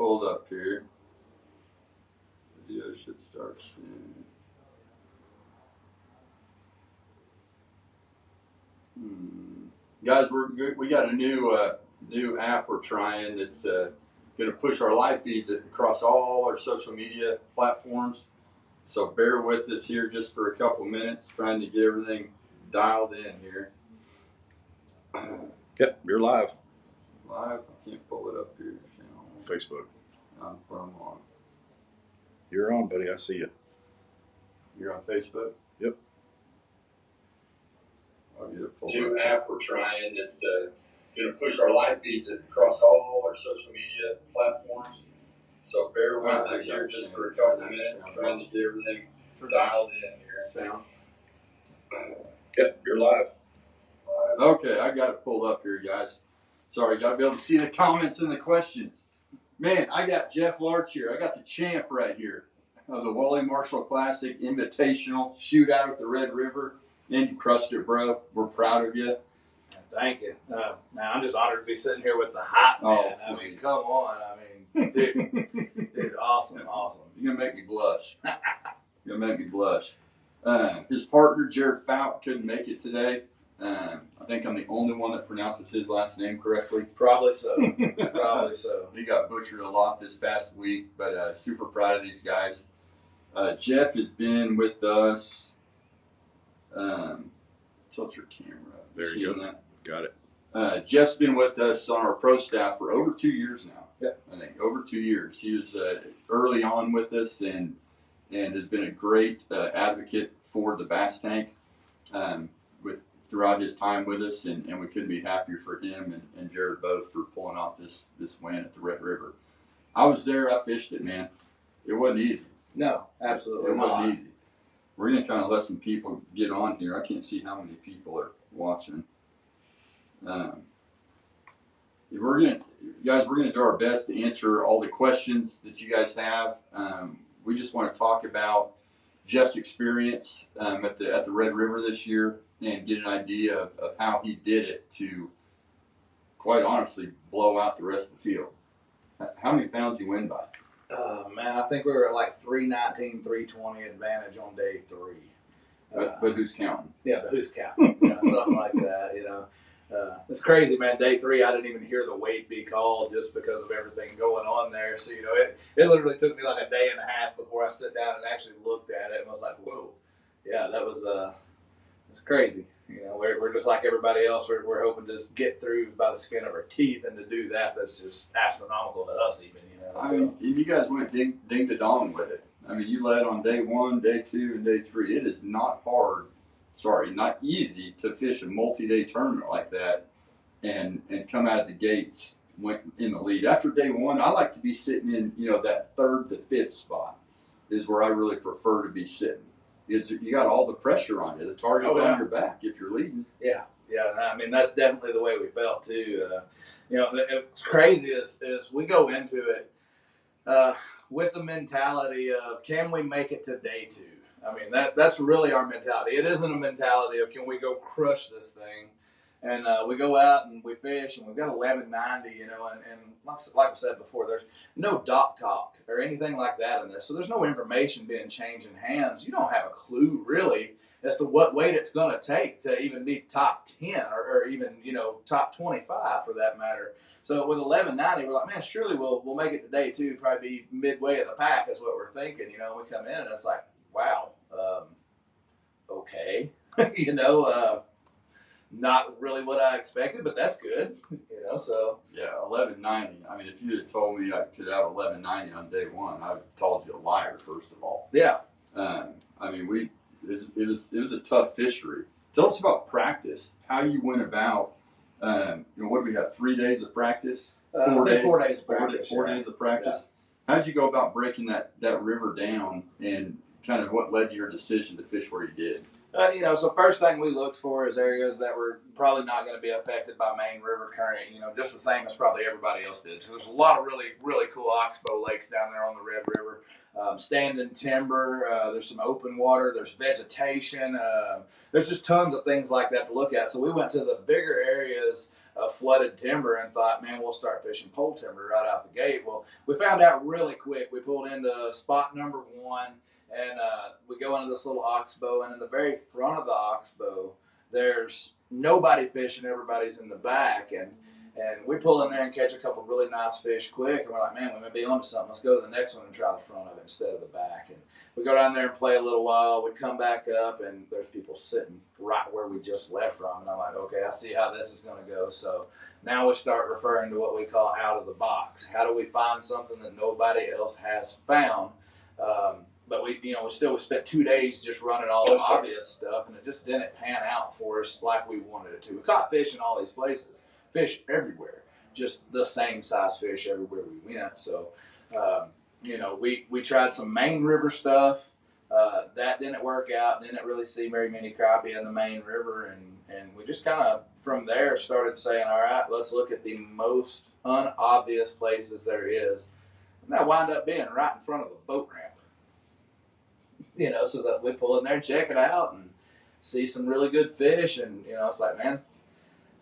pulled up here. The video should start soon. Guys, we got a new app we're trying that's going to push our live feeds across all our social media platforms. So bear with us here just for a couple minutes, trying to get everything dialed in here. Yep, you're live. Live? I can't pull it up here. Facebook. I'm on. You're on, buddy. I see you. You're on Facebook? Yep. I'll get it pulled new up. App we're trying that's going to push our live feeds across all our social media platforms. So bear with us here just for a couple minutes, trying to get everything dialed in here. Sound. Yep, you're live. Okay, I got it pulled up here, guys. Sorry, got to be able to see the comments and the questions. Man, I got Jeff Larch here. I got the champ right here of the Wally Marshall Classic Invitational Shootout at the Red River. And you crushed it, bro. We're proud of you. Thank you. Man, I'm just honored to be sitting here with the hot man. Oh, I mean, come on. I mean, dude, awesome. You're going to make me blush. You're going to make me blush. His partner, Jared Fout, couldn't make it today. I think I'm the only one that pronounces his last name correctly. Probably so. Probably so. He got butchered a lot this past week, but super proud of these guys. Jeff has been with us. Tilt your camera. There you go. That? Got it. Jeff's been with us on our pro staff for over 2 years now. Yeah. I think over 2 years. He was early on with us and has been a great advocate for the bass tank throughout his time with us, and we couldn't be happier for him and Jared both for pulling off this win at the Red River. I was there. I fished it, man. It wasn't easy. No, absolutely It not. wasn't easy. We're going to kind of let some people get on here. I can't see how many people are watching. We're going to do our best to answer all the questions that you guys have. We just want to talk about Jeff's experience at the Red River this year and get an idea of how he did it to, quite honestly, blow out the rest of the field. How many pounds you win by? Man, I think we were at like 319, 320 advantage on day 3. But who's counting? Yeah, but who's counting? Something like that, It's crazy, man. Day 3, I didn't even hear the weight be called just because of everything going on there. So, it literally took me like a day and a half before I sat down and actually looked at it and was like, whoa. Yeah, that was it's crazy. We're just like everybody else. We're hoping to just get through by the skin of our teeth, and to do that's just astronomical to us even, I mean, you guys went ding to dong with it. I mean, you led on day 1, day 2, and day 3. It is not easy to fish a multi-day tournament like that and come out of the gates in the lead. After day 1, I like to be sitting in, that 3rd to 5th spot is where I really prefer to be sitting. Because you got all the pressure on you. The target's on your back if you're leading. Yeah. I mean, that's definitely the way we felt too. It's crazy is we go into it with the mentality of, can we make it to day 2? I mean, that's really our mentality. It isn't a mentality of, can we go crush this thing? And we go out and we fish, and we've got 1190, and like I said before, there's no dock talk or anything like that in this. So there's no information being changing hands. You don't have a clue really as to what weight it's going to take to even be top 10 or even, top 25 for that matter. So with 1190, we're like, man, surely we'll make it to day 2, probably be midway of the pack is what we're thinking. We come in and it's like, wow, okay, not really what I expected, but that's good, so. Yeah, 1190. I mean, if you had told me I could have 1190 on day 1, I would have called you a liar, first of all. Yeah. I mean, it was a tough fishery. Tell us about practice, how you went about, what do we have, 3 days of practice? 4 days. 4 days of practice. 4 days of practice. Yeah. How'd you go about breaking that river down, and kind of what led to your decision to fish where you did? So first thing we looked for is areas that were probably not going to be affected by main river current, just the same as probably everybody else did. So there's a lot of really, really cool oxbow lakes down there on the Red River. Standing timber, there's some open water, there's vegetation, there's just tons of things like that to look at. So we went to the bigger areas flooded timber and thought, man, we'll start fishing pole timber right out the gate. Well, we found out really quick. We pulled into spot number 1, and we go into this little oxbow, and in the very front of the oxbow, there's nobody fishing. Everybody's in the back, and we pull in there and catch a couple really nice fish quick, and we're like, man, we may be onto something. Let's go to the next one and try the front of it instead of the back. And we go down there and play a little while. We come back up, and there's people sitting right where we just left from. And I'm like, okay, I see how this is going to go. So now we start referring to what we call out of the box. How do we find something that nobody else has found? But we spent 2 days just running all the obvious stuff, and it just didn't pan out for us like we wanted it to. We caught fish in all these places, fish everywhere, just the same size fish everywhere we went. So, we tried some main river stuff. That didn't work out. Didn't really see very many crappie in the main river, and we just kind of from there started saying, all right, let's look at the most unobvious places there is. And that wound up being right in front of the boat ramp. So that we pull in there, check it out, and see some really good fish. And, it's like, man,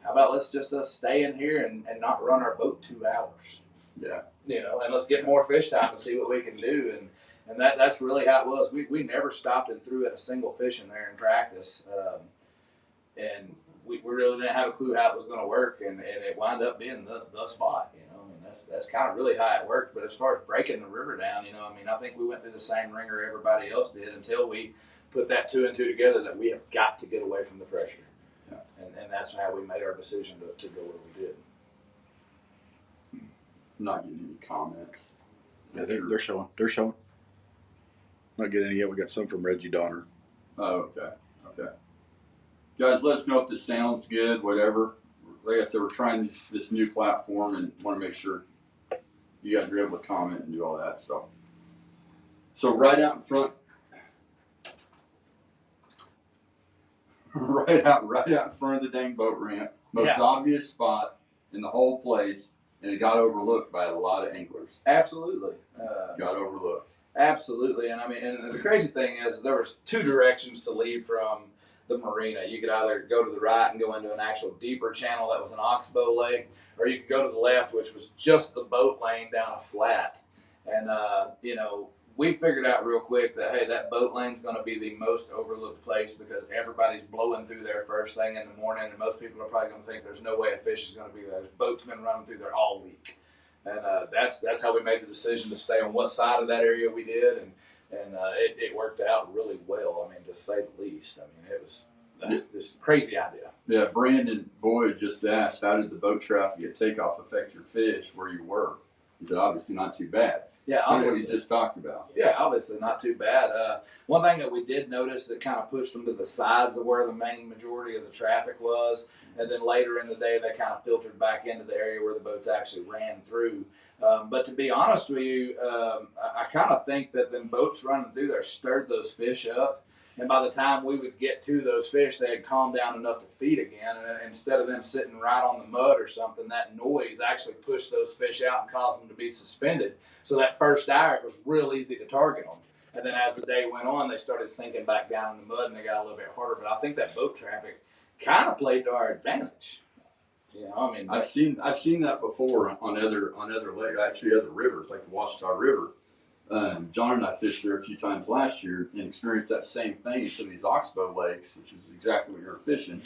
how about let's just stay in here and not run our boat 2 hours? Yeah. And let's get more fish time and see what we can do. And that's really how it was. We never stopped and threw at a single fish in there in practice. And we really didn't have a clue how it was going to work. And it wound up being the spot, That's kind of really how it worked. But as far as breaking the river down, I think we went through the same ringer everybody else did until we put that 2 and 2 together that we have got to get away from the pressure. Yeah. And that's how we made our decision to go where we did. I'm not getting any comments. Yeah, they're showing. They're showing. Not getting any yet. We got some from Reggie Donner. Oh, okay. Guys, let us know if this sounds good, whatever. Like I said, we're trying this new platform and want to make sure you guys are able to comment and do all that. So right out in front, right out in front of the dang boat ramp, most obvious spot in the whole place, and it got overlooked by a lot of anglers. Absolutely, got overlooked. Absolutely, and and the crazy thing is there was 2 directions to leave from the marina. You could either go to the right and go into an actual deeper channel that was an oxbow lake, or you could go to the left, which was just the boat lane down a flat. And we figured out real quick that, hey, that boat lane's going to be the most overlooked place because everybody's blowing through there first thing in the morning, and most people are probably going to think there's no way a fish is going to be there. There's boats been running through there all week. And that's how we made the decision to stay on what side of that area we did, and it worked out really well. To say the least. It was just a crazy idea. Yeah, Brandon Boyd just asked, how did the boat traffic at takeoff affect your fish where you were? He said, obviously not too bad. Yeah, obviously. What you just talked about. Yeah, obviously not too bad. One thing that we did notice that kind of pushed them to the sides of where the main majority of the traffic was, and then later in the day they kind of filtered back into the area where the boats actually ran through. But to be honest with you, I kind of think that them boats running through there stirred those fish up. And by the time we would get to those fish, they had calmed down enough to feed again. And instead of them sitting right on the mud or something, that noise actually pushed those fish out and caused them to be suspended. So that first hour, it was real easy to target them. And then as the day went on, they started sinking back down in the mud and they got a little bit harder. But I think that boat traffic kind of played to our advantage. I've seen that before on other lakes, actually other rivers, like the Washita River. John and I fished there a few times last year and experienced that same thing in some of these oxbow lakes, which is exactly what you're fishing.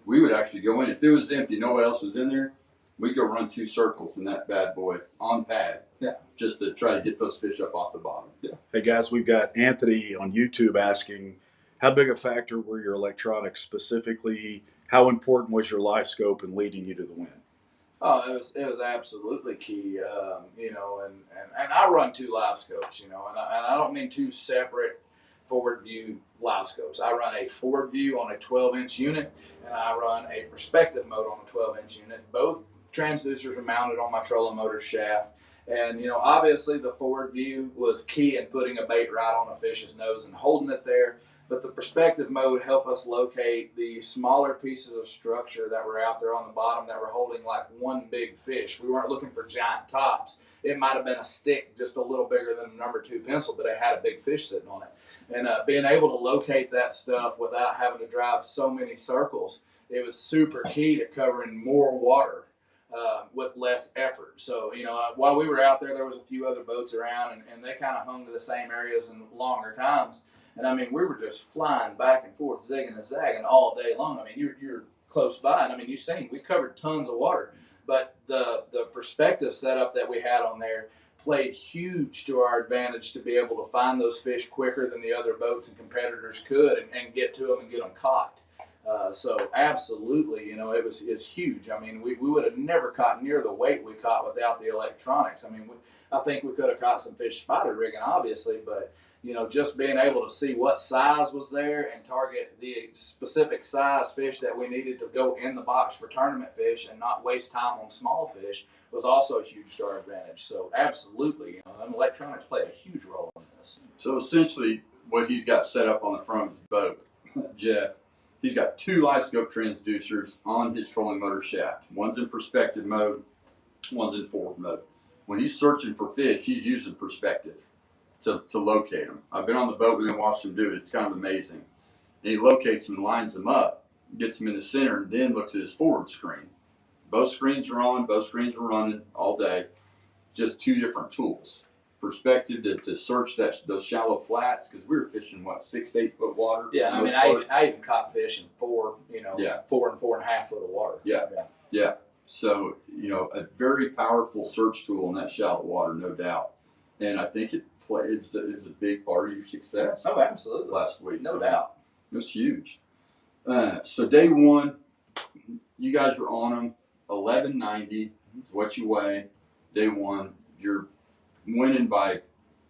We would actually go in. If it was empty, nobody else was in there, we'd go run 2 circles in that bad boy on pad. Yeah. Just to try to get those fish up off the bottom. Yeah. Hey, guys, we've got Anthony on YouTube asking, how big a factor were your electronics specifically? How important was your live scope in leading you to the win? Oh, it was absolutely key, and I run 2 live scopes, and I don't mean 2 separate forward view live scopes. I run a forward view on a 12-inch unit, and I run a perspective mode on a 12-inch unit. Both transducers are mounted on my trolling motor shaft, and obviously the forward view was key in putting a bait right on a fish's nose and holding it there. But the perspective mode helped us locate the smaller pieces of structure that were out there on the bottom that were holding like one big fish. We weren't looking for giant tops. It might have been a stick just a little bigger than a number 2 pencil, but it had a big fish sitting on it. And being able to locate that stuff without having to drive so many circles it was super key to covering more water with less effort. So, while we were out there, there was a few other boats around, and they kind of hung to the same areas in longer times. And I mean, we were just flying back and forth, zigging and zagging all day long. I mean, you're close by, and I mean, you've seen we covered tons of water, but the perspective setup that we had on there played huge to our advantage to be able to find those fish quicker than the other boats and competitors could, and get to them and get them caught. So absolutely, it's huge. I mean, we would have never caught near the weight we caught without the electronics. I mean, I think we could have caught some fish spider rigging, obviously, but just being able to see what size was there and target the specific size fish that we needed to go in the box for tournament fish and not waste time on small fish was also huge to our advantage. So absolutely, them electronics played a huge role in this. So essentially, what he's got set up on the front of his boat, Jeff, he's got 2 live scope transducers on his trolling motor shaft. One's in perspective mode, one's in forward mode. When he's searching for fish, he's using perspective to locate them. I've been on the boat with him, watched him do it. It's kind of amazing. And he locates them and lines them up, gets them in the center, and then looks at his forward screen. Both screens are on, both screens are running all day. Just 2 different tools. Perspective to search those shallow flats, because we were fishing 6 to 8 foot water. Yeah, I mean, I even caught fish in 4 and 4.5 foot of water. Yeah. So a very powerful search tool in that shallow water, no doubt. And I think it was a big part of your success. Oh, absolutely. Last week, no doubt. It was huge. So day 1, you guys were on them. 1190 is what you weigh. Day 1, you're winning by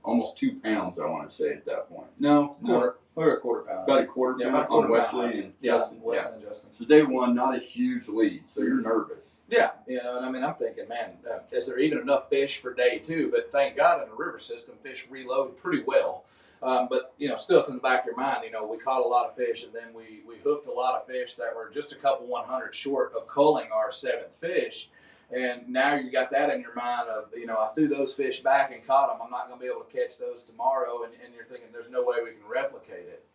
almost 2 pounds, I want to say at that point. No. Quarter. We were a quarter pound. About a quarter pound on Wesley and Justin. Wesley and Justin. So day 1, not a huge lead, so you're nervous. Yeah, and I mean, I'm thinking, man, is there even enough fish for day 2? But thank God in the river system, fish reload pretty well. But still, it's in the back of your mind. We caught a lot of fish, and then we hooked a lot of fish that were just a couple 100 short of culling our 7th fish. And now you got that in your mind of, I threw those fish back and caught them. I'm not going to be able to catch those tomorrow. And you're thinking there's no way we can replicate it.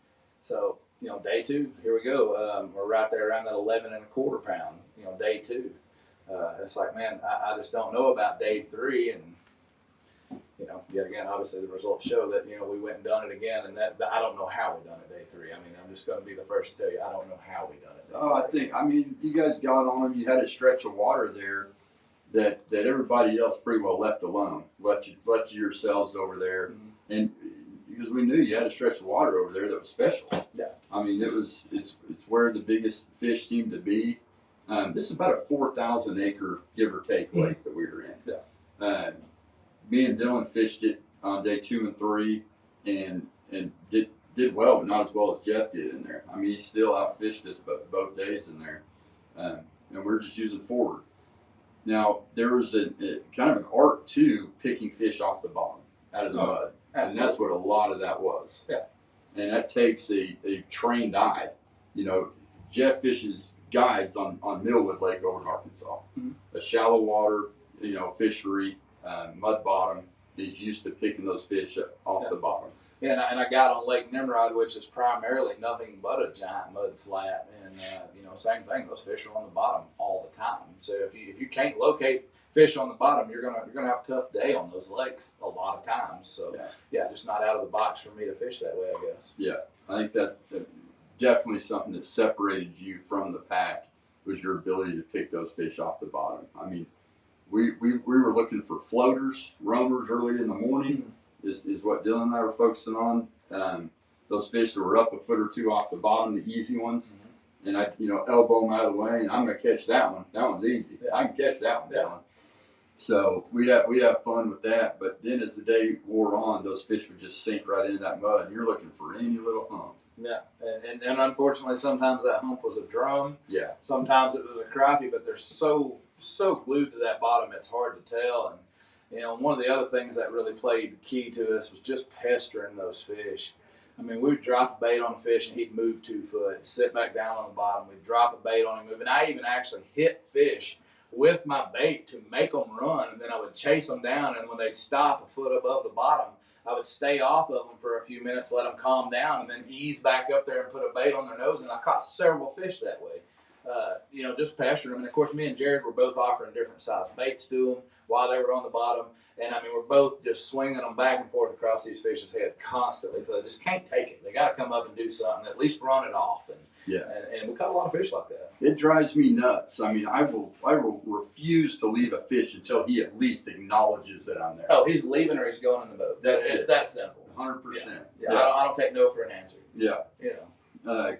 So, day 2, here we go. We're right there around that 11.25 pound, day 2. It's like, man, I just don't know about day 3. And, yet again, obviously the results show that, we went and done it again. And that I don't know how we done it day 3. I mean, I'm just going to be the first to tell you, I don't know how we done it. I mean, you guys got on them. You had a stretch of water there that everybody else pretty well left alone. Left yourselves over there. Mm-hmm. And because we knew you had a stretch of water over there that was special. Yeah. I mean, it's where the biggest fish seemed to be. This is about a 4,000 acre, give or take, lake that we were in. Yeah. Me and Dylan fished it on day 2 and 3 and did well, but not as well as Jeff did in there. I mean, he still outfished us both days in there. And we're just using forward. Now, there was a kind of an art to picking fish off the bottom, out of the mud. Absolutely. And that's what a lot of that was. Yeah. And that takes a trained eye. Jeff fishes guides on Millwood Lake over in Arkansas. Mm-hmm. A shallow water, fishery, mud bottom. He's used to picking those fish off the bottom. Yeah, and I got on Lake Nimrod, which is primarily nothing but a giant mud flat, and same thing. Those fish are on the bottom all the time. So if you can't locate fish on the bottom, you're gonna have a tough day on those lakes a lot of times. So yeah, just not out of the box for me to fish that way, I guess. Yeah, I think that's definitely something that separated you from the pack was your ability to pick those fish off the bottom. I mean, we were looking for floaters, roamers early in the morning. Is what Dylan and I were focusing on. Those fish that were up a foot or 2 off the bottom, the easy ones. Mm-hmm. And I, elbow them out of the way, and I'm going to catch that one. That one's easy. Yeah. I can catch that one down. So we'd have fun with that. But then as the day wore on, those fish would just sink right into that mud, and you're looking for any little hump. Yeah, and unfortunately, sometimes that hump was a drum. Yeah. Sometimes it was a crappie, but they're so glued to that bottom, it's hard to tell. And one of the other things that really played key to us was just pestering those fish. I mean, we would drop a bait on a fish and he'd move 2 foot, sit back down on the bottom. We'd drop a bait on him, move, and I even actually hit fish with my bait to make them run, and then I would chase them down, and when they'd stop a foot above the bottom, I would stay off of them for a few minutes, let them calm down, and then ease back up there and put a bait on their nose, and I caught several fish that way. just pestering them. And of course, me and Jared were both offering different size baits to them while they were on the bottom. And I mean, we're both just swinging them back and forth across these fish's head constantly. So they just can't take it. They got to come up and do something, at least run it off. And we caught a lot of fish like that. It drives me nuts. I mean, I will refuse to leave a fish until he at least acknowledges that I'm there. Oh, he's leaving or he's going in the boat. It's that simple. 100%. Yeah. I don't take no for an answer. Yeah. You know.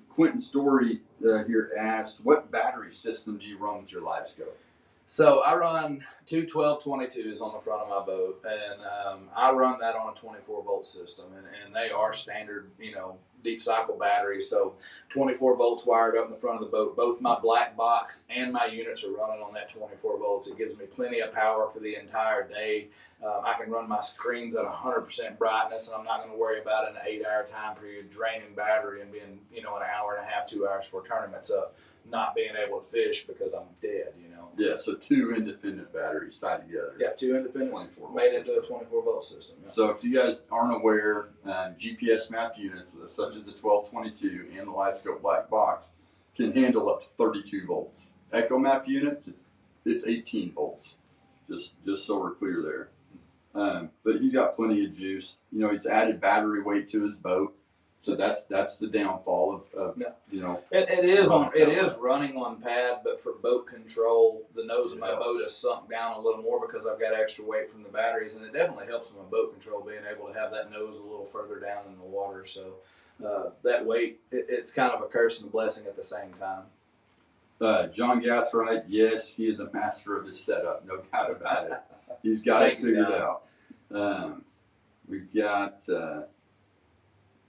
Quentin Story here asked, what battery system do you run with your live scope? So I run two 12-22s on the front of my boat, and I run that on a 24-volt system, and they are standard, deep cycle batteries. So 24 volts wired up in the front of the boat. Both my black box and my units are running on that 24 volts. It gives me plenty of power for the entire day. I can run my screens at 100% brightness, and I'm not going to worry about an 8-hour time period draining battery and being, an hour and a half, 2 hours for tournaments up, not being able to fish because I'm dead, Yeah, so 2 independent batteries tied together. Yeah, 2 independent made into a 24-volt system. Yeah. So if you guys aren't aware, GPS map units such as the 1222 and the LiveScope black box can handle up to 32 volts. Echo map units, it's 18 volts. Just so we're clear there. But he's got plenty of juice. He's added battery weight to his boat. So that's the downfall of It is running on pad, but for boat control, the nose of my boat is sunk down a little more because I've got extra weight from the batteries, and it definitely helps with my boat control being able to have that nose a little further down in the water. So that weight, it's kind of a curse and a blessing at the same time. John Gathright, yes, he is a master of his setup, no doubt about it. He's got it figured out. We've got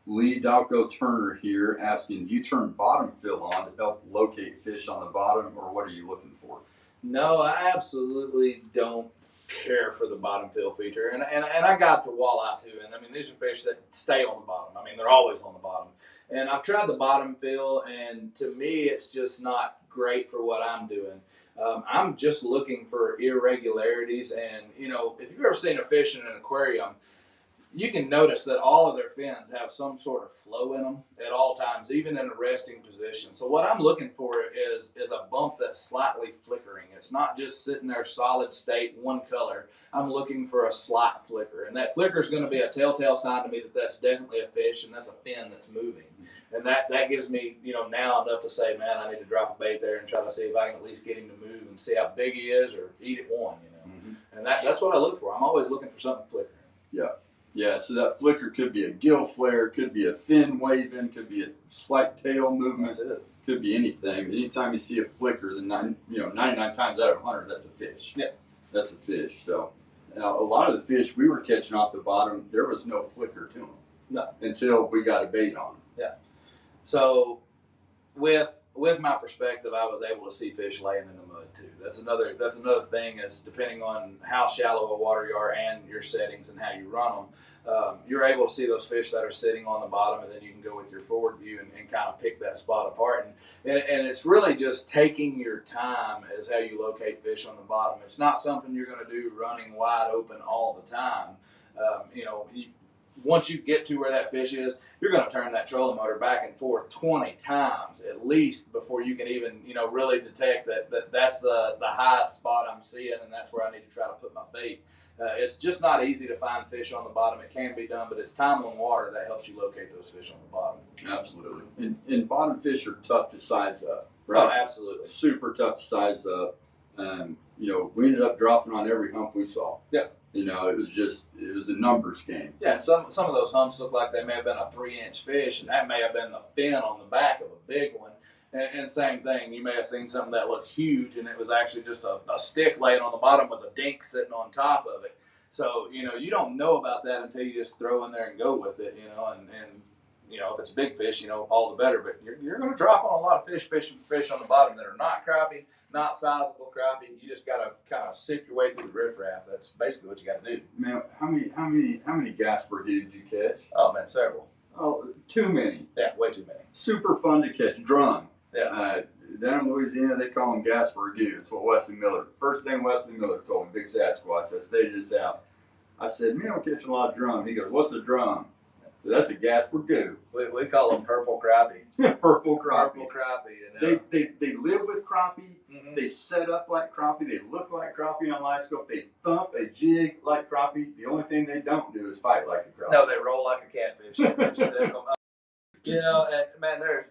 Lee Dalco Turner here asking, do you turn bottom fill on to help locate fish on the bottom, or what are you looking for? No, I absolutely don't care for the bottom fill feature. And I got the walleye too. And I mean, these are fish that stay on the bottom. I mean, they're always on the bottom. And I've tried the bottom fill, and to me, it's just not great for what I'm doing. I'm just looking for irregularities. And, if you've ever seen a fish in an aquarium, you can notice that all of their fins have some sort of flow in them at all times, even in a resting position. So what I'm looking for is a bump that's slightly flickering. It's not just sitting there solid state, one color. I'm looking for a slight flicker. And that flicker is going to be a telltale sign to me that that's definitely a fish and that's a fin that's moving. And that gives me, now enough to say, man, I need to drop a bait there and try to see if I can at least get him to move and see how big he is or eat at one, Mm-hmm. And that's what I look for. I'm always looking for something flickering. Yeah. Yeah, so that flicker could be a gill flare, could be a fin waving, could be a slight tail movement, could be anything. Anytime you see a flicker, then 99 times out of 100, that's a fish. Yeah, that's a fish. So now a lot of the fish we were catching off the bottom, there was no flicker to them. No, until we got a bait on them. Yeah. So with my perspective, I was able to see fish laying in the mud too. That's another thing is depending on how shallow a water you are and your settings and how you run them, you're able to see those fish that are sitting on the bottom, and then you can go with your forward view and kind of pick that spot apart. And it's really just taking your time is how you locate fish on the bottom. It's not something you're going to do running wide open all the time. Once you get to where that fish is, you're going to turn that trolling motor back and forth 20 times at least before you can even, really detect that's the highest spot I'm seeing, and that's where I need to try to put my bait. It's just not easy to find fish on the bottom. It can be done, but it's time on water that helps you locate those fish on the bottom. Absolutely. And bottom fish are tough to size up, right? Oh, absolutely. Super tough to size up. We ended up dropping on every hump we saw. Yeah. It was a numbers game. Yeah, and some of those humps look like they may have been a 3-inch fish, and that may have been the fin on the back of a big one. And same thing, you may have seen something that looked huge, and it was actually just a stick laying on the bottom with a dink sitting on top of it. So, you don't know about that until you just throw in there and go with it, and if it's a big fish, all the better. But you're going to drop on a lot of fish on the bottom that are not crappie, not sizable crappie. You just got to kind of sip your way through the riffraff. That's basically what you got to do. Man, how many Gasper did you catch? Oh man, several. Oh, too many. Yeah, way too many. Super fun to catch. Drum. Yeah. Down in Louisiana, they call them Gasper Goo. That's what Wesley Miller. First thing Wesley Miller told me, big Sasquatch. I stayed at his house. I said, man, I'm catching a lot of drum. He goes, what's a drum? So that's a Gasper goo. We call them purple crappie. Purple crappie. Purple crappie. You know? They live with crappie. Mm-hmm. They set up like crappie. They look like crappie on live scope. They thump a jig like crappie. The only thing they don't do is fight like a crappie. No, they roll like a catfish. You know, and man, there's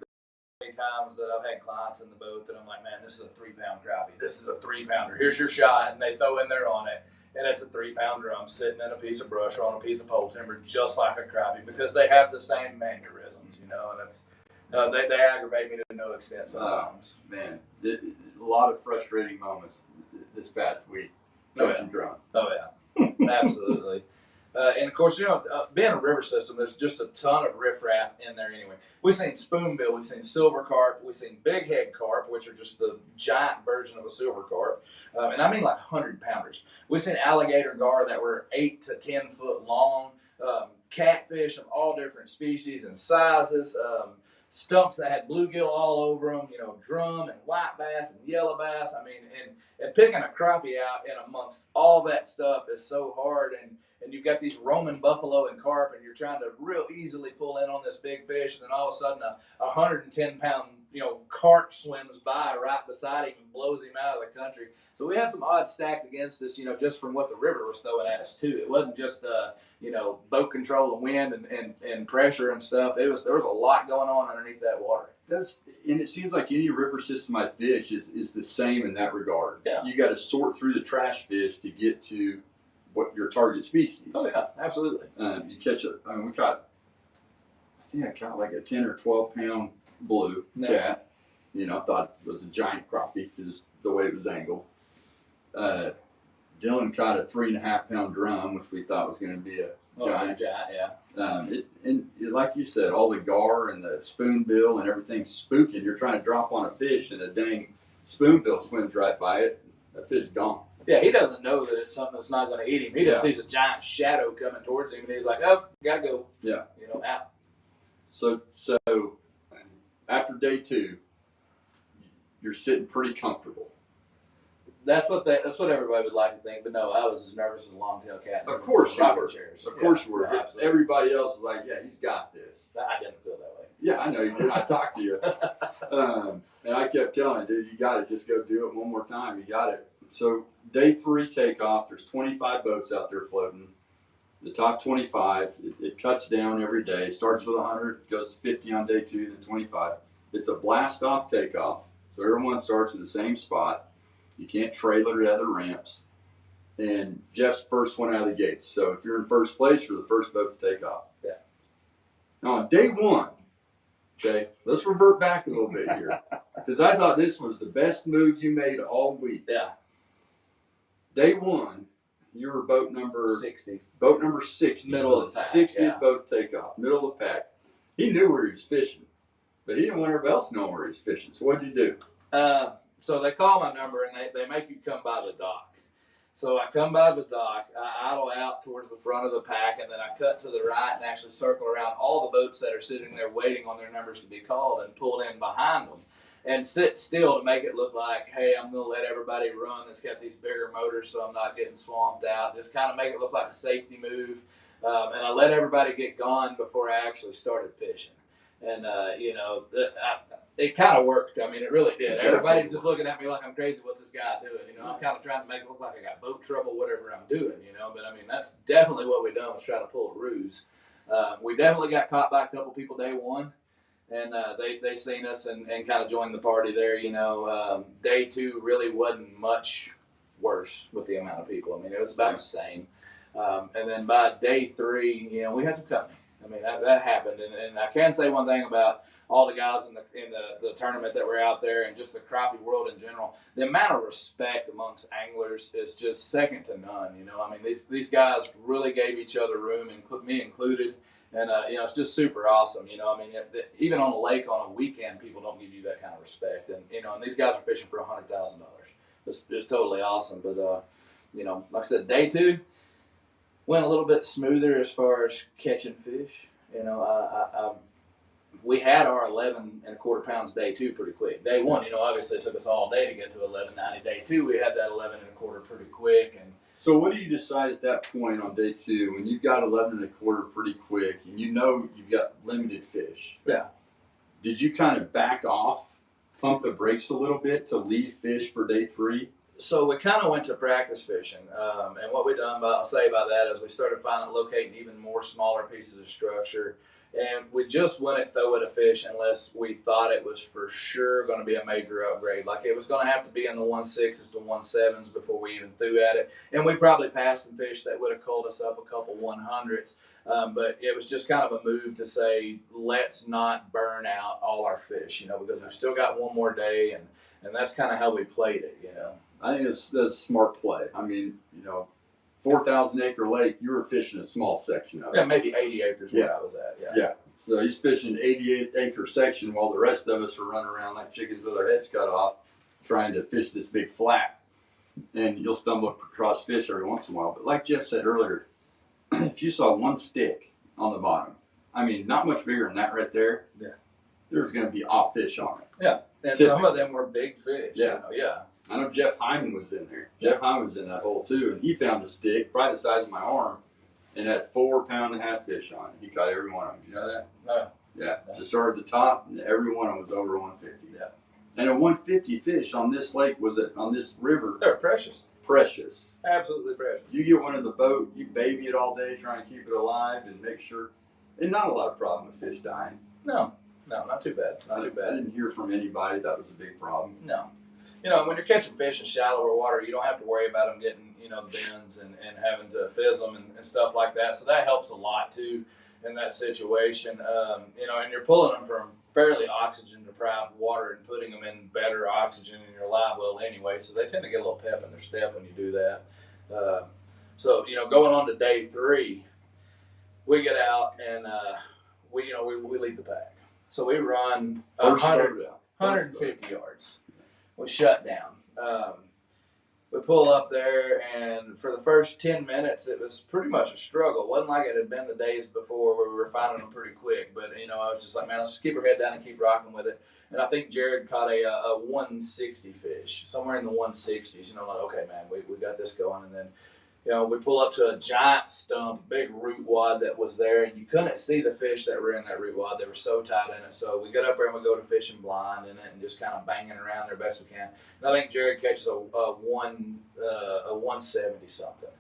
many times that I've had clients in the boat that I'm like, man, this is a 3-pound crappie. This is a 3-pounder. Here's your shot, and they throw in there on it, and it's a 3-pound drum sitting in a piece of brush or on a piece of pole timber, just like a crappie, because they have the same mannerisms, you know, and it's they aggravate me to no extent sometimes. Man, a lot of frustrating moments this past week coaching drum. Oh yeah, absolutely. And of course, you know, being a river system, there's just a ton of riffraff in there anyway. We've seen spoonbill, we've seen silver carp, we've seen big head carp, which are just the giant version of a silver carp. And I mean like 100-pounders. We've seen alligator gar that were 8 to 10 foot long, catfish of all different species and sizes, stumps that had bluegill all over them, you know, drum and white bass and yellow bass. I mean, and picking a crappie out in amongst all that stuff is so hard. And you've got these roaming buffalo and carp, and you're trying to real easily pull in on this big fish, and then all of a sudden a 110-pound, you know, carp swims by right beside him and blows him out of the country. So we had some odds stacked against us, you know, just from what the river was throwing at us too. It wasn't just you know, boat control and wind and pressure and stuff. There was a lot going on underneath that water. And it seems like any river system I fish is the same in that regard. Yeah. You got to sort through the trash fish to get to what your target species. Oh yeah, absolutely. You catch I think I caught like a 10 or 12-pound blue cat. You know, I thought it was a giant crappie because the way it was angled. Dylan caught a 3.5-pound drum, which we thought was going to be a giant. Yeah. And like you said, all the gar and the spoonbill and everything's spooking. You're trying to drop on a fish, and a dang spoonbill swims right by it. That fish is gone. Yeah, he doesn't know that it's something that's not going to eat him. He just sees a giant shadow coming towards him, and he's like, "Oh, gotta go." Yeah, you know, out. So after day 2, you're sitting pretty comfortable. That's what everybody would like to think, but no, I was as nervous as a long-tailed cat. Of course you were. Chairs. Of course you were. Yeah, But everybody else is like, "Yeah, he's got this." I didn't feel that way. Yeah, I know you did. I talked to you, and I kept telling you, "Dude, you got it. Just go do it one more time. You got it." So day 3 takeoff, there's 25 boats out there floating. The top 25, it cuts down every day. Starts with 100, goes to 50 on day 2, then 25. It's a blast off takeoff. So everyone starts at the same spot. You can't trailer it out of the ramps. And Jeff's first one out of the gates. So if you're in first place, you're the first boat to take off. Yeah. Now on day 1, okay, let's revert back a little bit here. Because I thought this was the best move you made all week. Yeah. Day 1, you were boat number 60. Boat number 60. Middle of the pack. 60th boat takeoff. Middle of the pack. He knew where he was fishing, but he didn't want everybody else to know where he was fishing. So what'd you do? So they call my number and they make you come by the dock. So I come by the dock, I idle out towards the front of the pack, and then I cut to the right and actually circle around all the boats that are sitting there waiting on their numbers to be called and pull in behind them. And sit still to make it look like, hey, I'm going to let everybody run that's got these bigger motors so I'm not getting swamped out. Just kind of make it look like a safety move. And I let everybody get gone before I actually started fishing. And, you know, it kind of worked. I mean, it really did. Everybody's just looking at me like I'm crazy. What's this guy doing? You know, I'm kind of trying to make it look like I got boat trouble, whatever I'm doing, you know. But, I mean, that's definitely what we done was try to pull a ruse. We definitely got caught by a couple people day 1. And they seen us and kind of joined the party there, you know. Day 2 really wasn't much worse with the amount of people. I mean, it was about the same. And then by day 3, you know, we had some company. I mean, that happened. And I can say one thing about all the guys in the tournament that were out there and just the crappie world in general. The amount of respect amongst anglers is just second to none, you know. I mean, these guys really gave each other room, me included. And, you know, it's just super awesome. You know, I mean, even on a lake on a weekend, people don't give you that kind of respect. And, you know, and these guys are fishing for $100,000. It's totally awesome. But, you know, like I said, day 2 went a little bit smoother as far as catching fish. You know, we had our 11 1/4 pounds day 2 pretty quick. Day 1, you know, obviously it took us all day to get to 11.90. Day 2, we had that 11 1/4 pretty quick. And So what do you decide at that point on day 2 when you've got 11 1/4 pretty quick and you know you've got limited fish? Yeah. Did you kind of back off, pump the brakes a little bit to leave fish for day 3? So we kind of went to practice fishing, and what we done I'll say by that is we started locating even more smaller pieces of structure, and we just wouldn't throw at a fish unless we thought it was for sure going to be a major upgrade. Like it was going to have to be in the 1/6s to 1/7s before we even threw at it, and we probably passed some fish that would have called us up a couple 100s. But it was just kind of a move to say, let's not burn out all our fish, because we've still got one more day, and that's kind of how we played it, I think that's a smart play. I mean, 4,000 acre lake, you were fishing a small section of it. Yeah, maybe 80 acres where I was at. Yeah. So he's fishing an 88 acre section while the rest of us are running around like chickens with our heads cut off trying to fish this big flat. And you'll stumble across fish every once in a while. But like Jeff said earlier, if you saw one stick on the bottom, I mean, not much bigger than that right there. Yeah. There's going to be off fish on it. Yeah. And some of them were big fish. Yeah. I know Jeff Hyman was in there. Jeff Hyman was in that hole too, and he found a stick probably the size of my arm, and had 4.5 pound fish on it. He caught every one of them. You know that? No. Yeah. Just started at the top, and every one of them was over 150. Yeah. And a 150 fish on this lake on this river. They're precious. Precious. Absolutely precious. You get one in the boat, you baby it all day, trying to keep it alive and make sure. And not a lot of problem with fish dying. No, not too bad. Not too bad. I didn't hear from anybody that was a big problem. No. When you're catching fish in shallower water, you don't have to worry about them getting, the bends and having to fizz them and stuff like that. So that helps a lot too in that situation. And you're pulling them from fairly oxygen deprived water and putting them in better oxygen in your live well anyway. So they tend to get a little pep in their step when you do that. So going on to day 3, we get out and we lead the pack. So we run 150 yards. We shut down. We pull up there, and for the first 10 minutes, it was pretty much a struggle. It wasn't like it had been the days before where we were finding them pretty quick. But, I was just like, man, let's keep our head down and keep rocking with it. And I think Jared caught a 160 fish, somewhere in the 160s. Like, okay, man, we got this going. And then, we pull up to a giant stump, big root wad that was there, and you couldn't see the fish that were in that root wad. They were so tight in it. So we get up there and we go to fishing blind in it and just kind of banging around there best we can. And I think Jared catches a 170 something.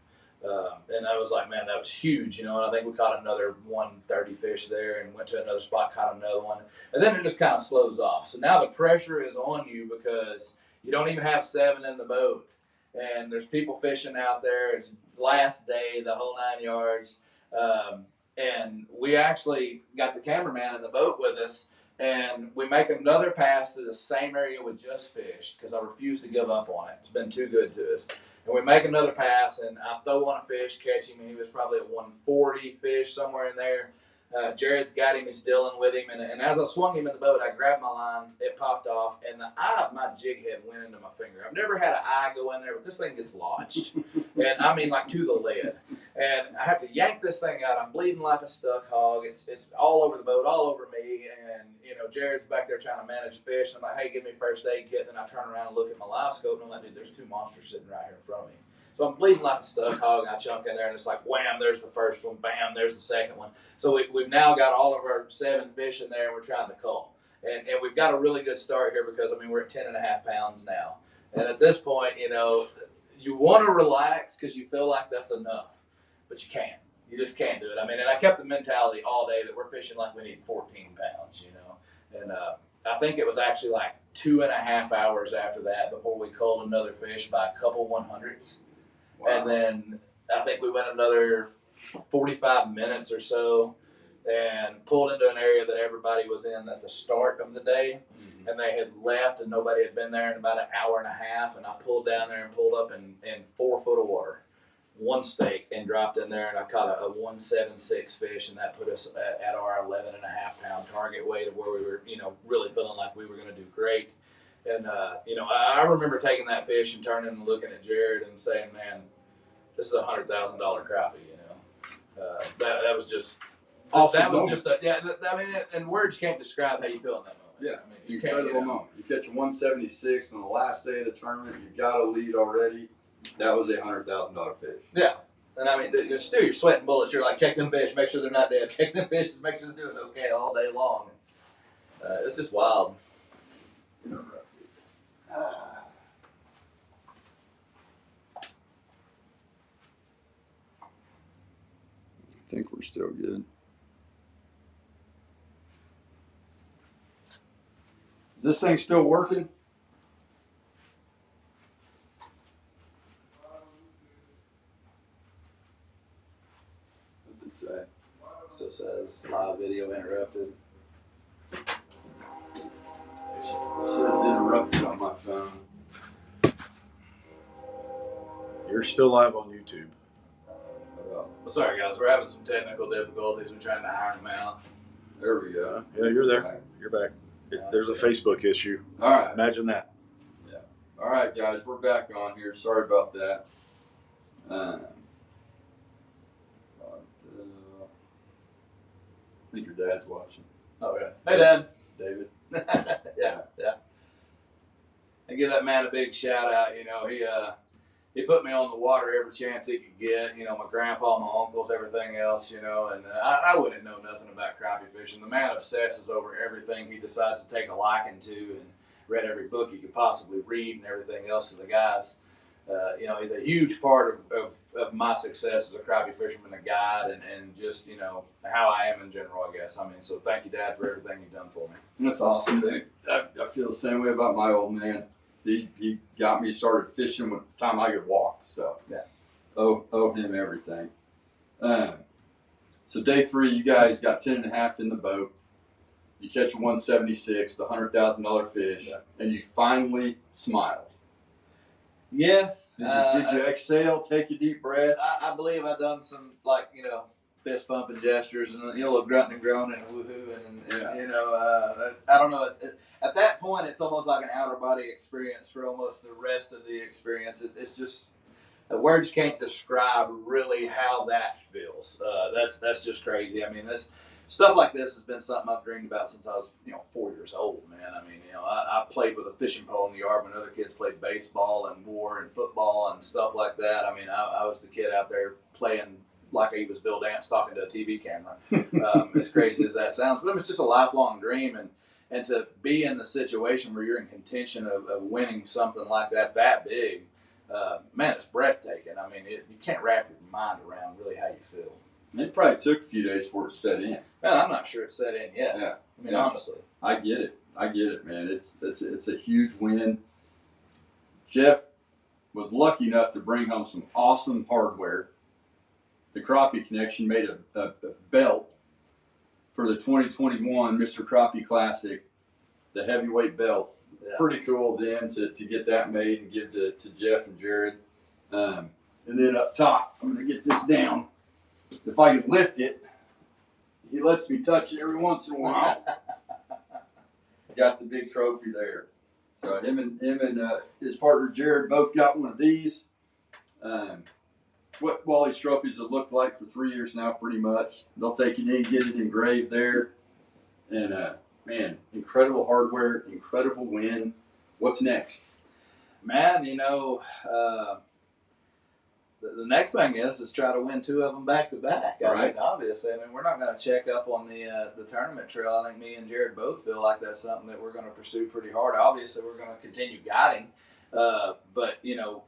And I was like, man, that was huge, And I think we caught another 130 fish there and went to another spot, caught another one. And then it just kind of slows off. So now the pressure is on you because you don't even have 7 in the boat. And there's people fishing out there. It's last day, the whole 9 yards. And we actually got the cameraman in the boat with us. And we make another pass to the same area we just fished because I refuse to give up on it. It's been too good to us. And we make another pass, and I throw on a fish, catch him. He was probably at 140 fish, somewhere in there. Jared's got him, he's dealing with him, and as I swung him in the boat, I grabbed my line, it popped off, and the eye of my jig head went into my finger. I've never had an eye go in there, but this thing gets lodged, and I mean like to the lead. And I have to yank this thing out. I'm bleeding like a stuck hog. It's all over the boat, all over me, and Jared's back there trying to manage the fish. I'm like, hey, give me a first aid kit. Then I turn around and look at my live scope, and I'm like, dude, there's 2 monsters sitting right here in front of me. So I'm bleeding like a stuck hog, and I chunk in there, and it's like, wham, there's the first one, bam, there's the second one. So we've now got all of our 7 fish in there, and we're trying to cull. And we've got a really good start here because, we're at 10.5 pounds now. And at this point, you want to relax because you feel like that's enough, but you can't. You just can't do it. And I kept the mentality all day that we're fishing like we need 14 pounds, And I think it was actually like 2.5 hours after that before we culled another fish by a couple 100s. Wow. And then I think we went another 45 minutes or so and pulled into an area that everybody was in at the start of the day. Mm-hmm. And they had left and nobody had been there in about an hour and a half. And I pulled down there and pulled up in 4 foot of water, 1 stake, and dropped in there. And I caught a 176 fish, and that put us at our 11.5 pound target weight of where we were, really feeling like we were going to do great. And, I remember taking that fish and turning and looking at Jared and saying, man, this is a $100,000 crappie, that was just awesome. That was just and words can't describe how you feel in that moment. Yeah, incredible moment. You catch a 176 on the last day of the tournament. You've got a lead already. That was a $100,000 fish. Yeah. And I mean, still you're sweating bullets. You're like, check them fish, make sure they're not dead. Check them fish, make sure they're doing okay all day long. It's just wild. Interrupted. I think we're still good. Is this thing still working? What's it say? Still says live video interrupted. It says interrupted on my phone. You're still live on YouTube. Well, sorry guys, we're having some technical difficulties. We're trying to iron them out. There we go. Yeah, you're there. Right. You're back. There's a Facebook issue. All right. Imagine that. Yeah. All right, guys, we're back on here. Sorry about that. I think your dad's watching. Oh yeah. Hey Dad. David. yeah. And give that man a big shout out. You know, he put me on the water every chance he could get. You know, my grandpa, my uncles, everything else. You know, and I wouldn't know nothing about crappie fishing. The man obsesses over everything. He decides to take a liking to, and read every book he could possibly read and everything else to the guys. You know, he's a huge part of my success as a crappie fisherman, a guide, and just, you know, how I am in general, I guess. I mean, so thank you, Dad, for everything you've done for me. That's awesome, dude. I feel the same way about my old man. He got me started fishing with the time I could walk. So yeah, owe him everything. So day 3, you guys got 10.5 in the boat. You catch a 176, the $100,000 fish, and you finally smiled. Yes. Did you exhale, take a deep breath? I believe I've done some, like, you know, fist pumping gestures and, you know, a little grunting and groaning and woohoo and you know, I don't know. At that point, it's almost like an outer body experience for almost the rest of the experience. It's just, words can't describe really how that feels. That's just crazy. I mean, stuff like this has been something I've dreamed about since I was, you know, 4 years old, man. I mean, you know, I played with a fishing pole in the yard when other kids played baseball and war and football and stuff like that. I mean, I was the kid out there playing like he was Bill Dance talking to a TV camera. As crazy as that sounds, but it was just a lifelong dream, and to be in the situation where you're in contention of winning something like that big, man, it's breathtaking. I mean, you can't wrap your mind around really how you feel. It probably took a few days for it to set in. Man, I'm not sure it's set in yet. Yeah. I mean, honestly. I get it, man. It's a huge win. Jeff was lucky enough to bring home some awesome hardware. The Crappie Connection made a belt for the 2021 Mr. Crappie Classic, the heavyweight belt. Yeah. Pretty cool then to get that made and give to Jeff and Jared. And then up top, I'm going to get this down. If I can lift it, he lets me touch it every once in a while. Got the big trophy there. So him and his partner Jared both got one of these. What Wally's trophies have looked like for 3 years now, pretty much. They'll take it in, get it engraved there. And man, incredible hardware, incredible win. What's next? Man, you know, the next thing is try to win 2 of them back to back. I mean, obviously, we're not going to check up on the tournament trail. I think me and Jared both feel like that's something that we're going to pursue pretty hard. Obviously, we're going to continue guiding, but you know,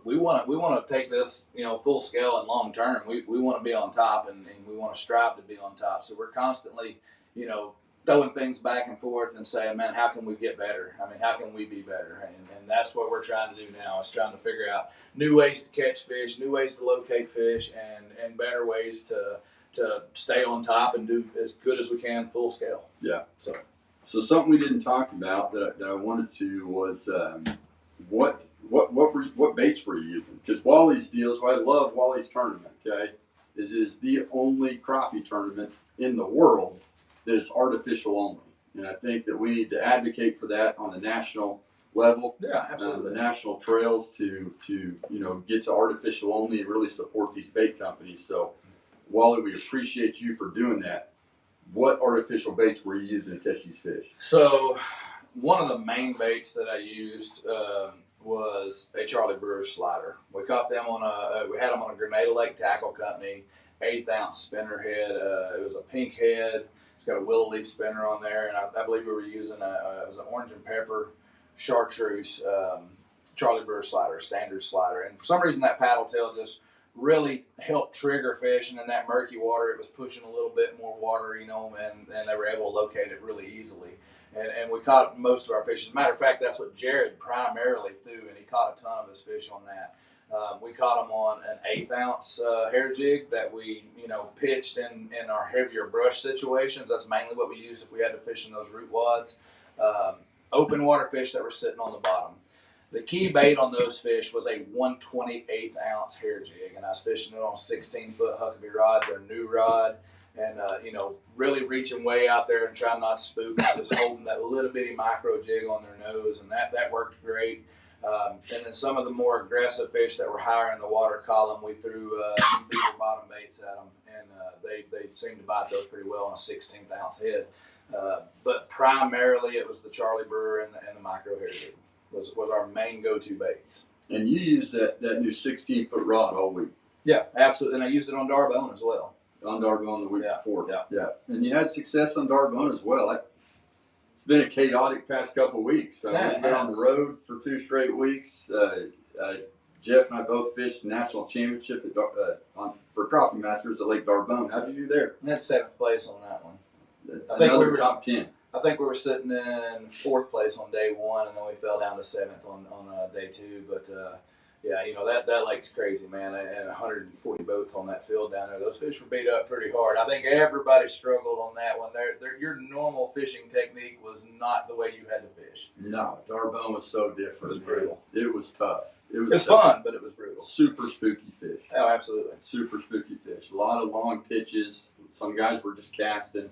we want to take this, you know, full scale and long term. We want to be on top, and we want to strive to be on top. So we're constantly, you know, throwing things back and forth and saying, man, how can we get better? I mean, how can we be better? And that's what we're trying to do now, is trying to figure out new ways to catch fish, new ways to locate fish, and better ways to stay on top and do as good as we can full scale. Yeah. So something we didn't talk about that I wanted to was what baits were you using? Because Wally's deals, what I love Wally's tournament, okay, is it is the only crappie tournament in the world that is artificial only. And I think that we need to advocate for that on a national level. Yeah, absolutely. The national trails to you know, get to artificial only and really support these bait companies. So Wally, we appreciate you for doing that. What artificial baits were you using to catch these fish? So one of the main baits that I used was a Charlie Brewer slider. We caught them on we had them on a Grenada Lake Tackle Company 1/8 ounce spinner head. It was a pink head. It's got a willow leaf spinner on there, and I believe we were using it was an orange and pepper chartreuse Charlie Brewer slider, standard slider. And for some reason, that paddle tail just really helped trigger fish. And in that murky water, it was pushing a little bit more water, and they were able to locate it really easily. And we caught most of our fish. As a matter of fact, that's what Jared primarily threw, and he caught a ton of his fish on that. We caught them on an 1/8 ounce hair jig that we, pitched in our heavier brush situations. That's mainly what we used if we had to fish in those root wads. Open water fish that were sitting on the bottom. The key bait on those fish was a 1/28 ounce hair jig, and I was fishing it on a 16-foot Huckabee rod, their new rod, and really reaching way out there and trying not to spook. I was holding that little bitty micro jig on their nose, and that worked great. And then some of the more aggressive fish that were higher in the water column, we threw some deeper bottom baits at them, and they seemed to bite those pretty well on a 16th ounce head. But primarily it was the Charlie Brewer and the micro hair jig was our main go-to baits. And you used that new 16-foot rod all week. Yeah, absolutely. And I used it on Darbone as well. On Darbone the week before. Yeah. And you had success on Darbone as well. It's been a chaotic past couple of weeks. So we've been on the road for 2 straight weeks. Jeff and I both fished the national championship for Crappie Masters at Lake Darbone. How'd you do there? And that's 7th place on that one. Another top 10. I think we were sitting in 4th place on day 1, and then we fell down to 7th on day 2. But that lake's crazy, man. And 140 boats on that field down there. Those fish were beat up pretty hard. I think everybody struggled on that one. Your normal fishing technique was not the way you had to fish. No, Darbone was so different. It was brutal. It was tough. It was fun, but it was brutal. Super spooky fish. Oh, absolutely. Super spooky fish. A lot of long pitches. Some guys were just casting.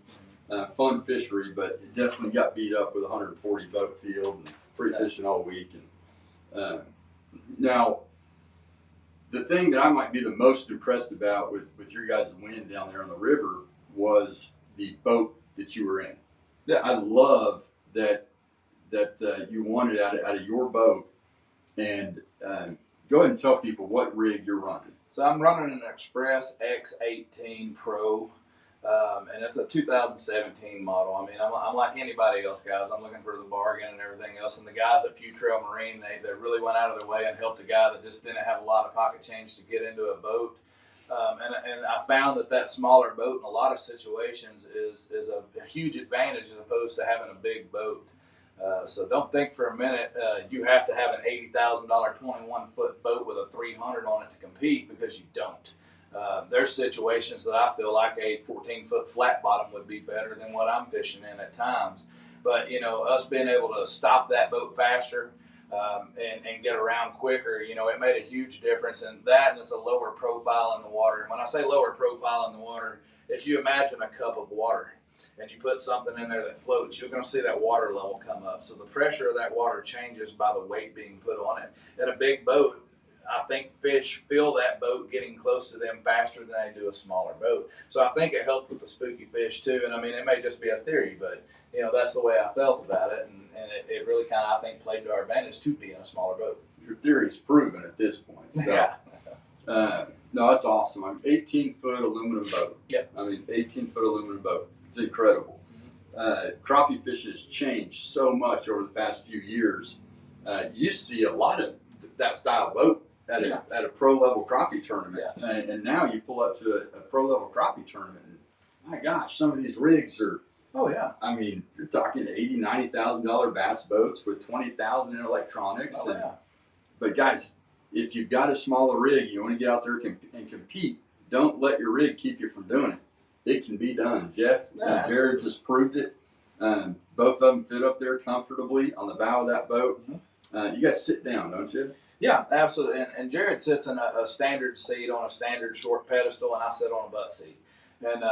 Fun fishery, but it definitely got beat up with a 140 boat field and free fishing all week. And now, the thing that I might be the most impressed about with your guys' win down there on the river was the boat that you were in. Yeah, I love that you won it out of your boat. And go ahead and tell people what rig you're running. So I'm running an Express X18 Pro. And it's a 2017 model. I mean, I'm like anybody else, guys. I'm looking for the bargain and everything else. And the guys at Pew Trail Marine, they really went out of their way and helped a guy that just didn't have a lot of pocket change to get into a boat. And I found that smaller boat in a lot of situations is a huge advantage as opposed to having a big boat. So don't think for a minute you have to have an $80,000 21-foot boat with a 300 on it to compete, because you don't. There's situations that I feel like a 14-foot flat bottom would be better than what I'm fishing in at times. But, us being able to stop that boat faster and get around quicker, it made a huge difference. And it's a lower profile in the water. And when I say lower profile in the water, if you imagine a cup of water and you put something in there that floats, you're going to see that water level come up. So the pressure of that water changes by the weight being put on it. In a big boat, I think fish feel that boat getting close to them faster than they do a smaller boat. So I think it helped with the spooky fish too. And I mean, it may just be a theory, but that's the way I felt about it. And it really kind of, I think, played to our advantage to be in a smaller boat. Your theory's proven at this point. So, yeah. No, that's awesome. I'm 18-foot aluminum boat. Yep. 18-foot aluminum boat. It's incredible. Crappie fishing has changed so much over the past few years. You see a lot of that style boat at a pro level crappie tournament, and now you pull up to a pro level crappie tournament, and my gosh, some of these rigs are. Oh yeah. I mean, you're talking $80,000, $90,000 bass boats with $20,000 in electronics. Oh yeah. But guys, if you've got a smaller rig, you want to get out there and compete. Don't let your rig keep you from doing it. It can be done. Jeff and Jared just proved it. Both of them fit up there comfortably on the bow of that boat. You guys sit down, don't you? Yeah, absolutely. And Jared sits in a standard seat on a standard short pedestal, and I sit on a butt seat. And,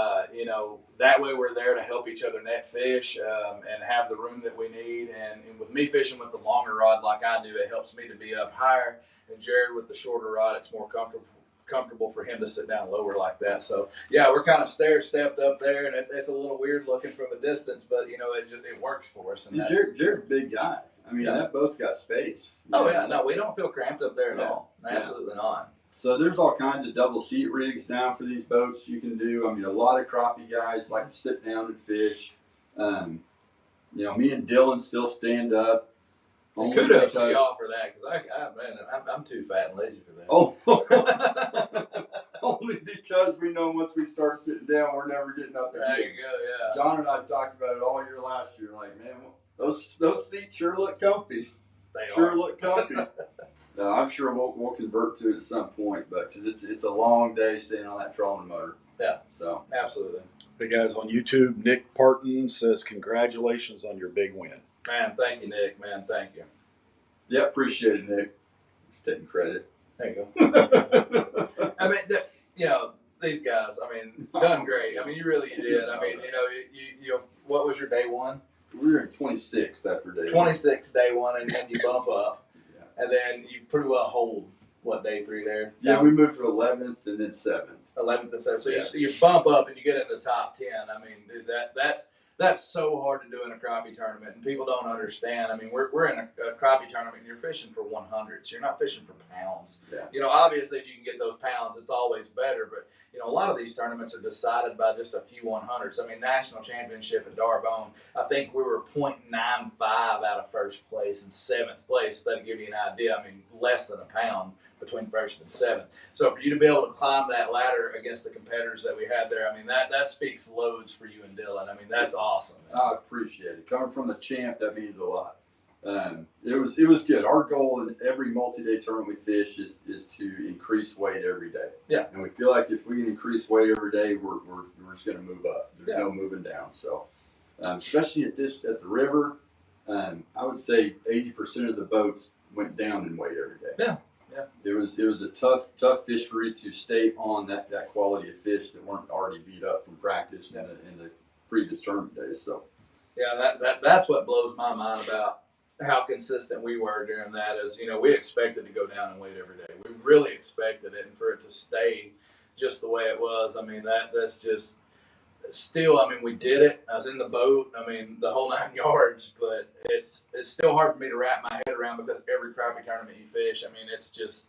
that way we're there to help each other net fish and have the room that we need. And with me fishing with the longer rod like I do, it helps me to be up higher. And Jared with the shorter rod, it's more comfortable for him to sit down lower like that. So, yeah, we're kind of stair-stepped up there, and it's a little weird looking from a distance, but, it works for us. And Jared's a big guy. I mean, Yeah. that boat's got space. Oh yeah, no, we don't feel cramped up there at Yeah. all. Absolutely not. So there's all kinds of double seat rigs now for these boats you can do. I mean, a lot of crappie guys like to sit down and fish. Me and Dylan still stand up. Kudos to y'all for that, because I'm too fat and lazy for that. Oh, only because we know once we start sitting down, we're never getting up again. There you go, yeah. John and I talked about it all year last year. Like, man, those seats sure look comfy. They Sure are. look comfy. No, I'm sure we'll convert to it at some point, but because it's a long day staying on that trolling motor. Yeah. So absolutely. Hey guys, on YouTube, Nick Parton says congratulations on your big win. Man, thank you, Nick. Man, thank you. yeah, appreciate it, Nick. Taking credit. There you go. I mean, these guys. I mean, done great. I mean, you really did. I mean, you what was your day one? We were in 26th after day 26 day one, and then you bump up, Yeah. and then you pretty well hold day 3 there. Yeah, we moved to 11th and then 7th. 11th and 7th. So Yeah. you bump up and you get into the top 10. I mean, dude, that's so hard to do in a crappie tournament, and people don't understand. I mean, we're in a crappie tournament, and you're fishing for 100s. You're not fishing for pounds. Yeah. Obviously, if you can get those pounds, it's always better. But a lot of these tournaments are decided by just a few 100s. I mean, national championship at Darbone, I think we were 0.95 out of first place and 7th place. That'll give you an idea. I mean, less than a pound between first and 7th. So for you to be able to climb that ladder against the competitors that we had there, I mean, that speaks loads for you and Dylan. I mean, that's awesome. I appreciate it. Coming from the champ, that means a lot. It was good. Our goal in every multi-day tournament we fish is to increase weight every day. Yeah. And we feel like if we can increase weight every day, we're just going to move up. There's no moving down. So, especially at the river, I would say 80% of the boats went down in weight every day. Yeah. Yeah. It was a tough fishery to stay on that quality of fish that weren't already beat up from practice in the previous tournament days. So. Yeah, that's what blows my mind about how consistent we were during that is, we expected to go down and weight every day. We really expected it, and for it to stay just the way it was, I mean, that's just still, I mean, we did it. I was in the boat, I mean, the whole 9 yards, but it's still hard for me to wrap my head around because every crappie tournament you fish, I mean, it's just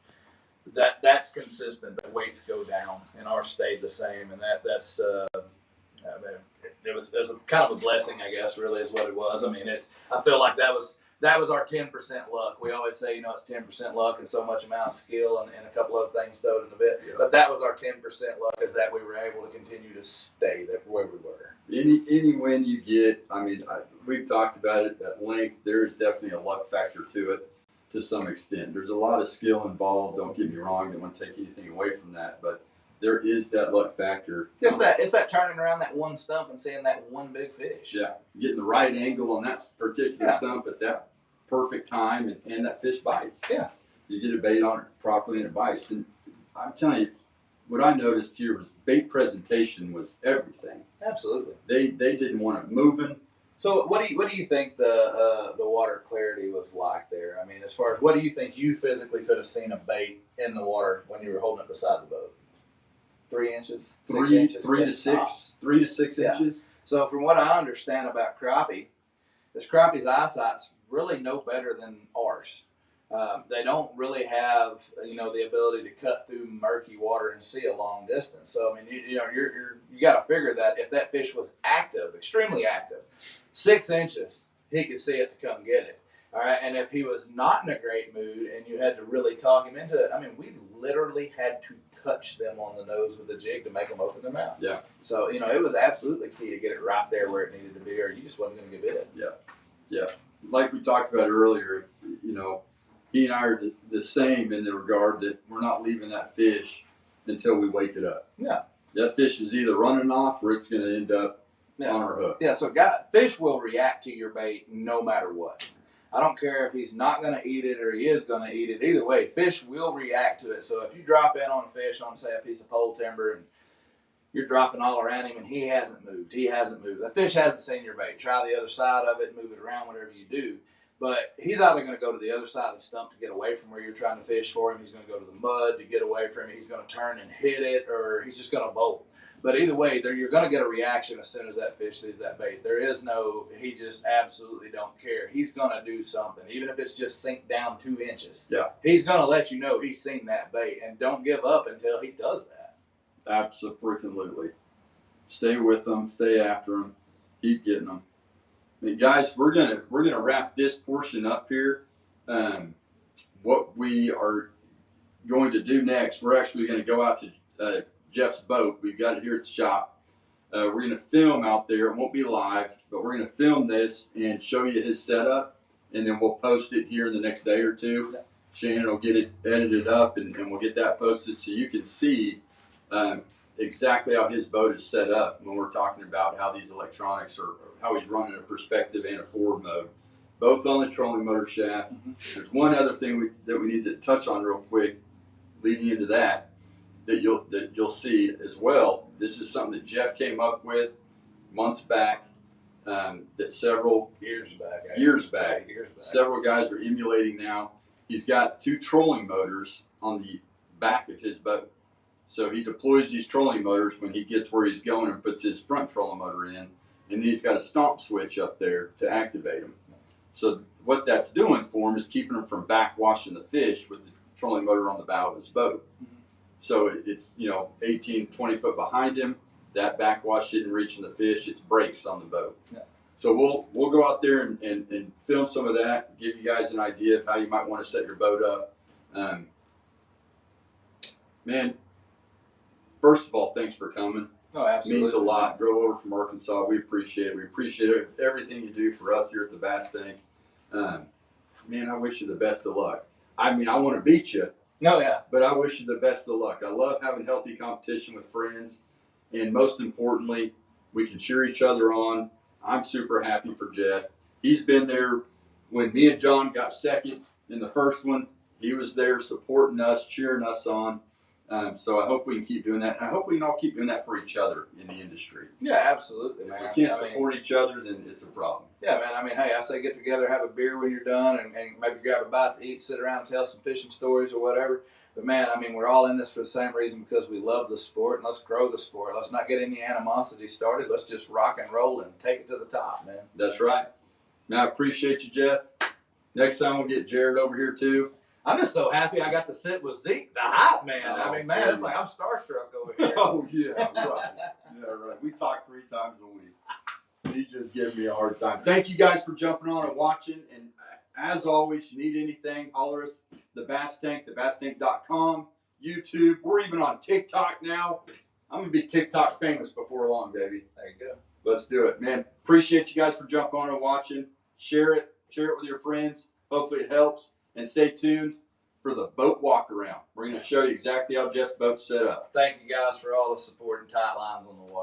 that's consistent. The weights go down, and ours stayed the same, and that's I mean, it was a kind of a blessing, I guess, really is what it was. I mean, I feel like that was our 10% luck. We always say, it's 10% luck and so much amount of skill and a couple other things thrown in the bit. Yeah. But that was our 10% luck, is that we were able to continue to stay where we were. Any win you get, I mean, we've talked about it at length. There is definitely a luck factor to it to some extent. There's a lot of skill involved. Don't get me wrong. I don't want to take anything away from that, but there is that luck factor. It's that turning around that one stump and seeing that one big fish. Yeah, getting the right angle on that particular stump at that perfect time, and that fish bites. Yeah, you get a bait on it properly and it bites. And I'm telling you, what I noticed here was bait presentation was everything. Absolutely. They didn't want it moving. So what do you think the water clarity was like there? I mean, as far as what do you think you physically could have seen a bait in the water when you were holding it beside the boat? 3 inches, 6 inches, 3 to 6 inches. So from what I understand about crappie, this crappie's eyesight's really no better than ours. They don't really have the ability to cut through murky water and see a long distance. So I mean, you got to figure that if that fish was active, extremely active, 6 inches, he could see it to come get it. All right, and if he was not in a great mood and you had to really talk him into it, I mean, we literally had to touch them on the nose with a jig to make them open their mouth. Yeah. So, it was absolutely key to get it right there where it needed to be, or you just wasn't going to get bit. Yeah. Yeah. Like we talked about earlier, he and I are the same in the regard that we're not leaving that fish until we wake it up. Yeah. That fish is either running off or it's going to end up on our hook. Yeah, so fish will react to your bait no matter what. I don't care if he's not going to eat it or he is going to eat it. Either way, fish will react to it. So if you drop in on a fish on, say, a piece of pole timber and you're dropping all around him and he hasn't moved. The fish hasn't seen your bait. Try the other side of it, move it around, whatever you do. But he's either going to go to the other side of the stump to get away from where you're trying to fish for him. He's going to go to the mud to get away from it. He's going to turn and hit it, or he's just going to bolt. But either way, you're going to get a reaction as soon as that fish sees that bait. There is no, he just absolutely don't care. He's going to do something, even if it's just sink down 2 inches. Yeah. He's going to let you know he's seen that bait, and don't give up until he does that. Absolutely. Stay with them. Stay after them. Keep getting them. I mean, guys, we're gonna wrap this portion up here. What we are going to do next, we're actually going to go out to Jeff's boat. We've got it here at the shop. We're going to film out there. It won't be live, but we're going to film this and show you his setup, and then we'll post it here in the next day or two. Shannon will get it edited up, and we'll get that posted so you can see exactly how his boat is set up when we're talking about how these electronics are, how he's running a perspective and a forward mode, both on the trolling motor shaft. There's one other thing that we need to touch on real quick leading into that you'll see as well. This is something that Jeff came up with months back, that several years back, several guys are emulating now. He's got 2 trolling motors on the back of his boat. So he deploys these trolling motors when he gets where he's going and puts his front trolling motor in, and then he's got a stomp switch up there to activate them. So what that's doing for him is keeping him from backwashing the fish with the trolling motor on the bow of his boat. So it's 18, 20 foot behind him. That backwash isn't reaching the fish. It's brakes on the boat. Yeah. So we'll go out there and film some of that, give you guys an idea of how you might want to set your boat up. Man, first of all, thanks for coming. Oh, absolutely. It means a lot. Drove over from Arkansas. We appreciate it. We appreciate everything you do for us here at the Bass Tank. Man, I wish you the best of luck. I mean, I want to beat you. No, yeah. But I wish you the best of luck. I love having healthy competition with friends. And most importantly, we can cheer each other on. I'm super happy for Jeff. He's been there when me and John got second in the first one. He was there supporting us, cheering us on. So I hope we can keep doing that. And I hope we can all keep doing that for each other in the industry. Yeah, absolutely, man. If we can't support each other, then it's a problem. Yeah, man. I mean, hey, I say get together, have a beer when you're done, and maybe grab a bite to eat, sit around and tell some fishing stories or whatever. But, man, I mean, we're all in this for the same reason, because we love the sport, and let's grow the sport. Let's not get any animosity started. Let's just rock and roll and take it to the top, man. That's right. Man, I appreciate you, Jeff. Next time we'll get Jared over here, too. I'm just so happy I got to sit with Zeke, the hype man. Oh, I mean, man, it's like I'm starstruck over here. Oh, yeah, right. Yeah, right. We talk 3 times a week. He's just giving me a hard time. Thank you guys for jumping on and watching. And as always, you need anything, holler us. The Bass Tank, thebasstank.com, YouTube. We're even on TikTok now. I'm going to be TikTok famous before long, baby. There you go. Let's do it, man. Appreciate you guys for jumping on and watching. Share it with your friends. Hopefully it helps. And stay tuned for the boat walk around. We're going to show you exactly how Jeff's boat's set up. Thank you guys for all the support and tight lines on the water.